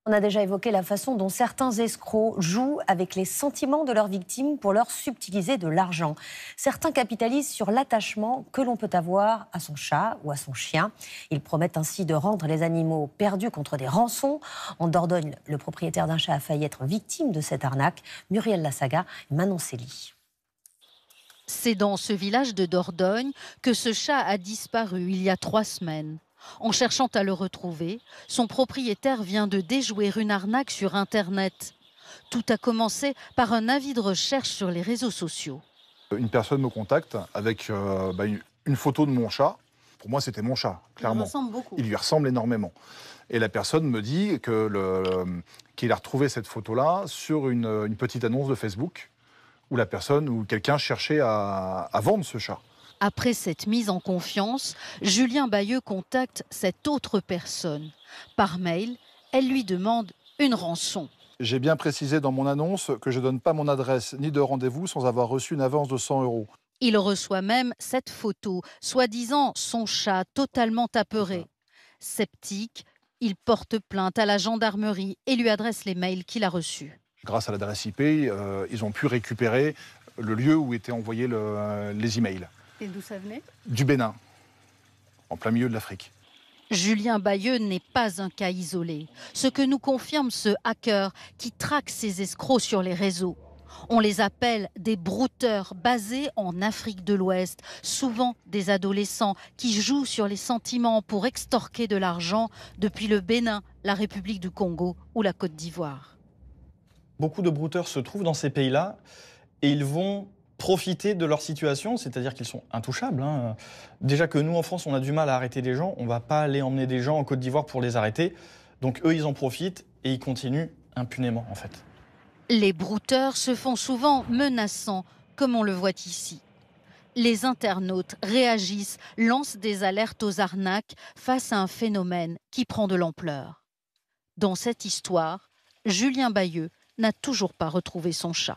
On a déjà évoqué la façon dont certains escrocs jouent avec les sentiments de leurs victimes pour leur subtiliser de l'argent. Certains capitalisent sur l'attachement que l'on peut avoir à son chat ou à son chien. Ils promettent ainsi de rendre les animaux perdus contre des rançons. En Dordogne, le propriétaire d'un chat a failli être victime de cette arnaque. Muriel Lassaga et Manon Célie. C'est dans ce village de Dordogne que ce chat a disparu il y a 3 semaines. En cherchant à le retrouver, son propriétaire vient de déjouer une arnaque sur Internet. Tout a commencé par un avis de recherche sur les réseaux sociaux. Une personne me contacte avec une photo de mon chat. Pour moi, c'était mon chat, clairement. Il ressemble beaucoup. Il lui ressemble énormément. Et la personne me dit qu'il a retrouvé cette photo-là sur une petite annonce de Facebook où quelqu'un cherchait à vendre ce chat. Après cette mise en confiance, Julien Bayeux contacte cette autre personne. Par mail, elle lui demande une rançon. J'ai bien précisé dans mon annonce que je ne donne pas mon adresse ni de rendez-vous sans avoir reçu une avance de 100 €. Il reçoit même cette photo, soi-disant son chat totalement apeuré. Sceptique, il porte plainte à la gendarmerie et lui adresse les mails qu'il a reçus. Grâce à l'adresse IP, ils ont pu récupérer le lieu où étaient envoyés les emails. Et d'où ça venait? Du Bénin, en plein milieu de l'Afrique. Julien Bayeux n'est pas un cas isolé. Ce que nous confirme ce hacker qui traque ces escrocs sur les réseaux. On les appelle des brouteurs basés en Afrique de l'Ouest, souvent des adolescents qui jouent sur les sentiments pour extorquer de l'argent depuis le Bénin, la République du Congo ou la Côte d'Ivoire. Beaucoup de brouteurs se trouvent dans ces pays-là et ils vont profiter de leur situation, c'est-à-dire qu'ils sont intouchables. Déjà que nous, en France, on a du mal à arrêter des gens, on ne va pas aller emmener des gens en Côte d'Ivoire pour les arrêter. Donc eux, ils en profitent et ils continuent impunément, en fait. Les brouteurs se font souvent menaçants, comme on le voit ici. Les internautes réagissent, lancent des alertes aux arnaques face à un phénomène qui prend de l'ampleur. Dans cette histoire, Julien Bayeux n'a toujours pas retrouvé son chat.